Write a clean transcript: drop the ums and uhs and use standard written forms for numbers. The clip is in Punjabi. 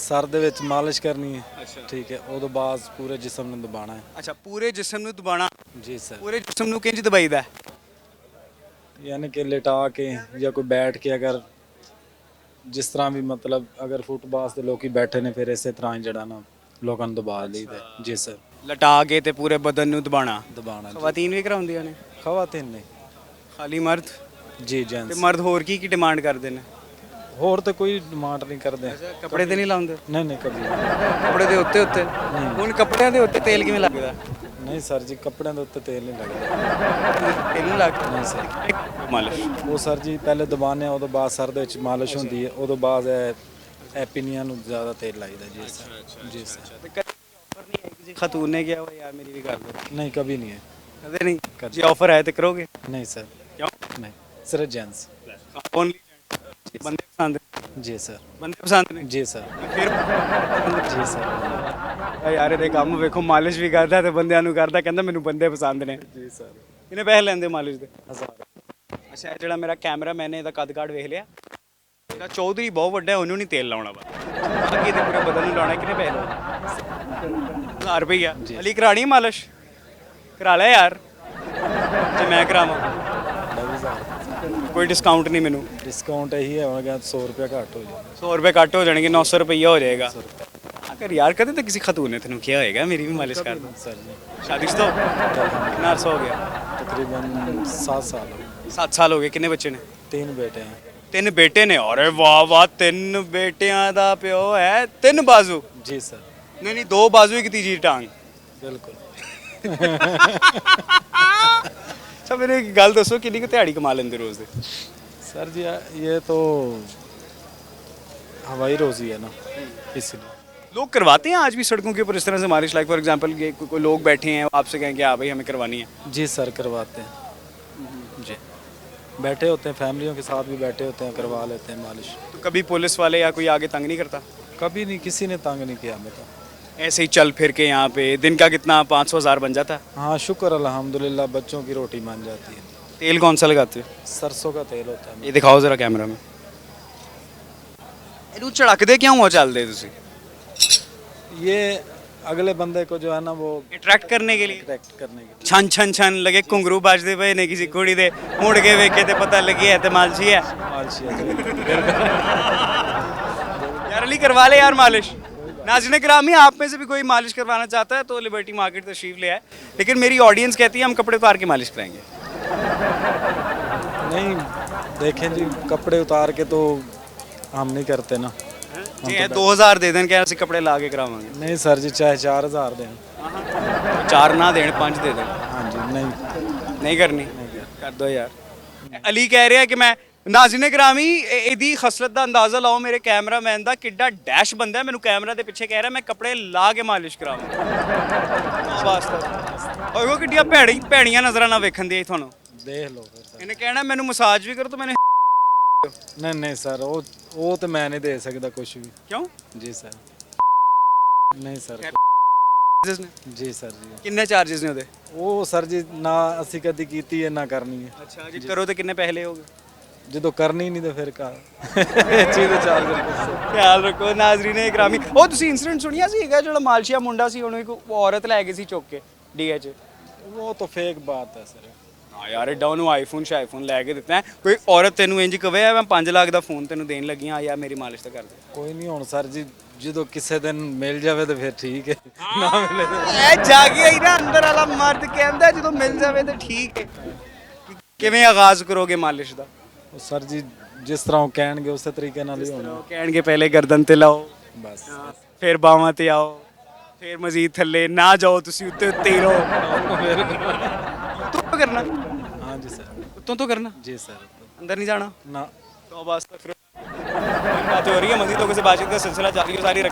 ਸਰ ਦੇ ਵਿੱਚ ਮਾਲਿਸ਼ ਕਰਨੀ ਹੈ ਅੱਛਾ ਠੀਕ ਹੈ ਉਹਦੋਂ ਬਾਅਦ ਪੂਰੇ ਜਿਸਮ ਨੂੰ ਦਬਾਉਣਾ ਹੈ ਅੱਛਾ ਪੂਰੇ ਜਿਸਮ ਨੂੰ ਦਬਾਣਾ ਜੀ ਸਰ ਪੂਰੇ ਜਿਸਮ ਨੂੰ ਕਿੰਜ ਦਬਾਈਦਾ ਹੈ? यानी कि लिटा के या कोई बैठ के अगर जिस तरह भी मतलब अगर फुटपाथ ਤੇ ਲੋਕੀ ਬੈਠੇ ਨੇ ਫਿਰ ਇਸੇ ਤਰ੍ਹਾਂ ਹੀ ਜਿਹੜਾ ਨਾ ਲੋਕਾਂ ਨੂੰ ਦਬਾ ਲਈਦਾ ਜੀ ਸਰ ਲਟਾ ਕੇ ਤੇ ਪੂਰੇ ਬਦਨ ਨੂੰ ਦਬਾਣਾ ਦਬਾਣਾ ਖਵਾਤੀਨ ਵੀ ਕਰਾਉਂਦੀਆਂ ਨੇ ਖਵਾਤੀਨ ਨੇ ਖਾਲੀ ਮਰਦ ਜੀ ਤੇ ਜੈਂਟਸ ਮਰਦ ਹੋਰ ਕੀ ਡਿਮਾਂਡ ਕਰਦੇ ਨੇ? ਹੋਰ ਤਾਂ ਕੋਈ ਡਿਮਾਂਡ ਨਹੀਂ ਕਰਦੇ ਕੱਪੜੇ ਤੇ ਨਹੀਂ ਲਾਉਂਦੇ? ਨਹੀਂ ਨਹੀਂ ਕਦੀ ਨਹੀਂ। ਕੱਪੜੇ ਦੇ ਉੱਤੇ ਉੱਤੇ ਹੁਣ ਕੱਪੜਿਆਂ ਦੇ ਉੱਤੇ ਤੇਲ ਕਿਵੇਂ ਲੱਗਦਾ? ਨਹੀਂ ਸਰ ਜੀ ਕੱਪੜਿਆਂ ਦੇ ਉੱਤੇ ਤੇਲ ਨਹੀਂ ਲੱਗਦਾ ਤੇਲ ਨਹੀਂ ਲੱਗਦਾ ਨਹੀਂ ਸਰ ਮਾਲਿਸ਼ ਉਹ ਸਰ ਜੀ ਪਹਿਲੇ ਦਬਾਉਂਦੇ ਆ ਉਦੋਂ ਬਾਅਦ ਸਰ ਦੇ ਵਿੱਚ ਮਾਲਿਸ਼ ਹੁੰਦੀ ਹੈ ਉਦੋਂ ਬਾਅਦ ਇਹ ਪਿੰਨੀਆਂ ਨੂੰ ਜ਼ਿਆਦਾ ਤੇਲ ਲਾਈਦਾ ਜੀ ਸਰ ਜੀ ਸਰ ਤੇ ਕਦੇ ਆਫਰ ਨਹੀਂ ਆਈ ਕਿਸੇ ਖਾਤੂਨ ਨੇ ਕਿਹਾ ਹੋਇਆ ਯਾਰ ਮੇਰੀ ਵੀ ਕਰ ਦੋ? ਨਹੀਂ ਕभी नहीं है ਕਦੇ ਨਹੀਂ ਜੇ ਆਫਰ ਆਇਆ ਤੇ ਕਰੋਗੇ? नहीं सर ਕਿਉਂ? नहीं सिर्फ जेंट्स ਓਨਲੀ ਬੰਦੇ ਪਸੰਦ जी सर ਬੰਦੇ ਪਸੰਦ ਨੇ जी सर ਫਿਰ जी सर ਯਾਰ ਇਹਦੇ ਕੰਮ ਵੇਖੋ ਮਾਲਿਸ਼ ਵੀ ਕਰਦਾ ਤੇ ਬੰਦਿਆਂ ਨੂੰ ਕਰਦਾ ਕਹਿੰਦਾ ਮੈਨੂੰ ਬੰਦੇ ਪਸੰਦ ਨੇ जी सर ਇਹਨੇ ਪੈਸੇ ਲੈਂਦੇ ਮਾਲਿਸ਼ ਦੇ 1000 ਅੱਛਾ ਇਹ ਜਿਹੜਾ ਮੇਰਾ ਕੈਮਰਾ ਮੈਨੇ ਇਹਦਾ ਕੱਦ ਕਾਠ ਵੇਖ ਲਿਆ ਇਹਦਾ ਚੌਧਰੀ ਬਹੁਤ ਵੱਡਾ ਹੈ ਉਹਨੂੰ ਨਹੀਂ ਤੇਲ ਲਾਉਣਾ ਬਸ ਬਾਕੀ ਇਹਦੇ ਪੂਰੇ ਬਦਨ ਨੂੰ ਲਾਉਣਾ ਕਿੰਨੇ ਪੈਸੇ ਲਾਉਣੇ 1000 ਰੁਪਈਆ ਅਲੀ ਕਰਾਣੀ ਮਾਲਿਸ਼ ਕਰਾ ਲੈ ਯਾਰ ਜੇ ਮੈਂ ਕਰਾਵਾਂ 2000 ਕੋਈ ਡਿਸਕਾਊਂਟ ਨਹੀਂ ਮੈਨੂੰ डिस्काउंट यही है होगा 100 रुपया घट हो जाएगा 100 ਰੁਪਏ ਘੱਟ ਹੋ ਜਾਣਗੇ 900 ਰੁਪਈਆ ਹੋ ਜਾਏਗਾ ਅਗਰ ਯਾਰ ਕਦੇ ਤਾਂ ਕਿਸੇ ਖਾਤੂਨ ਨੇ ਤੈਨੂੰ ਕਿਹਾ ਹੋਏਗਾ ਮੇਰੀ ਵੀ ਮਾਲਿਸ਼ ਕਰ ਦੋ सर जी ਸ਼ਾਦੀशुदा ਕਿੰਨਾ ਅਰਸਾ ਹੋ ਗਿਆ? तकरीबन 7 साल हो गए 7 ਸਾਲ ਹੋ ਗਏ ਕਿੰਨੇ ਬੱਚੇ ਨੇ? 3 बेटे हैं 3 ਬੇਟੇ ਨੇ ਅਰੇ ਵਾਹ ਵਾਹ 3 ਬੇਟਿਆਂ ਦਾ ਪਿਓ ਹੈ 3 ਬਾਜ਼ੂ जी सर ਨਹੀਂ ਨਹੀਂ 2 ਬਾਜ਼ੂ ਇੱਕ ਤੀਜੀ ਟਾਂਗ बिल्कुल ਅੱਛਾ ਮੇਰੇ ਇੱਕ ਗੱਲ ਦੱਸੋ ਕਿੰਨੀ ਕੁ ਦਿਹਾੜੀ ਕਮਾ ਲੈਂਦੇ ਰੋਜ਼ ਦੇ? सर जी ये तो हवाई रोजी है ना इसलिए लोग करवाते हैं आज भी सड़कों के ऊपर इस तरह से मालिश लाइक फॉर एग्जांपल ये कोई लोग बैठे हैं आपसे कहें कि हाँ भाई हमें करवानी है जी सर करवाते हैं जी बैठे होते हैं फैमिलियों के साथ भी बैठे होते हैं करवा लेते हैं मालिश तो कभी पुलिस वाले या कोई आगे तंग नहीं करता? कभी नहीं किसी ने तंग नहीं किया हमें तो ऐसे ही चल फिर के यहाँ पे दिन का कितना 500,000 बन जाता है? हाँ शुक्र अल्हम्दुलिल्लाह बच्चों की रोटी बन जाती है तेल कौन सा लगाते हो? सरसों का तेल होता है ये दिखाओ जरा कैमरा में ਇਹਨੂੰ ਝੜਕਦੇ ਕਿਉਂ ਹੋ ਚੱਲਦੇ ਤੁਸੀਂ? ये अगले बंदे को जो है ना वो ਅਟਰੈਕਟ ਕਰਨੇ के लिए अट्रैक्ट करने के ਛਨ ਛਨ ਛਨ ਲਗੇ ਘੁੰਗਰੂ ਵੱਜਦੇ ਪਏ ਨੇ ਕਿਸੇ ਕੁੜੀ ਦੇ ਮੁੜ ਕੇ ਵੇਖੇ ਤੇ ਪਤਾ ਲੱਗਿਆ ਤੇ ਮਾਲਸ਼ੀ ਹੈ लिए मालिश यार अली करवा ले यार मालिश नाज़रीन ग्रामी आप में से भी कोई मालिश करवाना चाहता है तो लिबर्टी मार्केट तशरीफ ले आए लेकिन मेरी ऑडियंस कहती है हम कपड़े उतार के मालिश कराएंगे नहीं देखें जी कपड़े उतार के तो हम नहीं करते ना जी 2000 दे दें क्या ਅਸੀਂ कपड़े ला के करावांगे नहीं सर जी चाहे 4000 दें 4 ना दें 5 दे दें हाँ जी नहीं करनी कर दो यार अली कह रहा है कि मैं ਨਾਜ਼ਰੀਨ ਗ੍ਰਾਮੀ ਇਹਦੀ ਖਸਲਤ ਦਾ ਅੰਦਾਜ਼ਾ ਲਾਓ ਮੇਰੇ ਕੈਮਰਾਮੈਨ ਦਾ ਕਿੱਡਾ ਡੈਸ਼ ਬੰਦਾ ਹੈ ਮੈਨੂੰ ਕੈਮਰਾ ਦੇ ਪਿੱਛੇ ਕਹਿ ਰਿਹਾ ਮੈਂ ਕੱਪੜੇ ਲਾ ਕੇ ਮਾਲਿਸ਼ ਕਰਾਵਾਂ ਵਾਸਤਾ ਓਏ ਉਹ ਕਿੱਡੀਆਂ ਭੈੜੀਆਂ ਨਜ਼ਰਾਂ ਨਾਲ ਵੇਖਣ ਦੀ ਤੁਹਾਨੂੰ देख लो फिर सर ਇਹਨੇ ਕਹਿਣਾ ਮੈਨੂੰ ਮਸਾਜ ਵੀ ਕਰੋ ਤਾਂ ਮੈਨੇ नहीं नहीं सर वो तो मैं नहीं दे सकता कुछ भी ਕਿਉਂ जी सर नहीं सर ਚਾਰजेस ਨੇ जी सर जी ਕਿੰਨੇ ਚਾਰजेस ਨੇ ਉਹਦੇ ਉਹ ਸਰ ਜੀ ਨਾ ਅਸੀਂ ਕਦੀ ਕੀਤੀ ਹੈ ਨਾ ਕਰਨੀ ਹੈ ਅੱਛਾ ਜੀ ਕਰੋ ਤੇ ਕਿੰਨੇ ਪੈਸੇ ਲਓਗੇ ਜਦੋਂ ਕਰਨੀ ਨਹੀਂ ਤਾਂ ਫਿਰ ਕਾ ਇਹ ਚੀਜ਼ ਦਾ ਚਾਰਜ ਰੱਖੋ ਖਿਆਲ ਰੱਖੋ ਨਾਜ਼ਰੀਨ ਗ੍ਰਾਮੀ ਉਹ ਤੁਸੀਂ ਇਨਸੀਡੈਂਟ ਸੁਣਿਆ ਸੀ ਹੈਗਾ ਜਿਹੜਾ ਮਾਲਸ਼ੀਆ ਮੁੰਡਾ ਸੀ ਉਹਨੂੰ ਇੱਕ ਔਰਤ ਲੈ ਗਈ ਸੀ ਚੁੱਕ ਕੇ ਡੀਏ 'ਚ ਉਹ ਤਾਂ ਫੇਕ ਬਾਤ ਹੈ ਸਰ ਹਾਂ ਯਾਰ ਏਡਾ ਉਹਨੂੰ ਆਈਫੋਨ ਲੈ ਕੇ ਦਿੱਤਾ ਕੋਈ ਔਰਤ ਤੈਨੂੰ ਇੰਜ ਕਵੇ ਮੈਂ 5 ਲੱਖ ਦਾ ਫੋਨ ਤੈਨੂੰ ਦੇਣ ਲੱਗੀ ਆ ਯਾਰ ਮੇਰੀ ਮਾਲਿਸ਼ ਤਾਂ ਕਰ ਦੇ ਕੋਈ ਨਹੀਂ ਹੁਣ ਸਰ ਜੀ ਜਦੋਂ ਕਿਸੇ ਦਿਨ ਮਿਲ ਜਾਵੇ ਤਾਂ ਫਿਰ ਠੀਕ ਹੈ ਨਾ ਮਿਲੇ ਇਹ ਜਾਗੀ ਆਈ ਨਾ ਅੰਦਰ ਵਾਲਾ ਮਰਦ ਕਹਿੰਦਾ ਜਦੋਂ ਮਿਲ ਜਾਵੇ ਤਾਂ ਠੀਕ ਹੈ ਕਿਵੇਂ ਆਗਾਜ਼ ਕਰੋਗੇ ਮਾਲਿਸ਼ ਦਾ ਉਹ ਸਰ ਜੀ ਜਿਸ ਤਰ੍ਹਾਂ ਉਹ ਕਹਿਣਗੇ ਉਸੇ ਤਰੀਕੇ ਨਾਲ ਹੀ ਹੋਣਾ ਉਹ ਕਹਿਣਗੇ ਪਹਿਲੇ ਗਰਦਨ ਤੇ ਲਾਓ ਬਸ ਫਿਰ ਬਾਹਾਂ ਤੇ ਆਓ ਫਿਰ ਮਜ਼ੀਦ ਥੱਲੇ ਨਾ ਜਾਓ ਤੁਸੀਂ ਉੱਤੇ ਉੱਤੇ ਹੀ ਰਹੋ ਤੋਂ ਕਰਨਾ हाँ जी सर ਉੱਤੋਂ ਤੋਂ ਕਰਨਾ जी सर अंदर नहीं जाना ना तो बस तक बातें हो रही है मजीद लोगों से बातचीत का सिलसिला जारी है सारी रख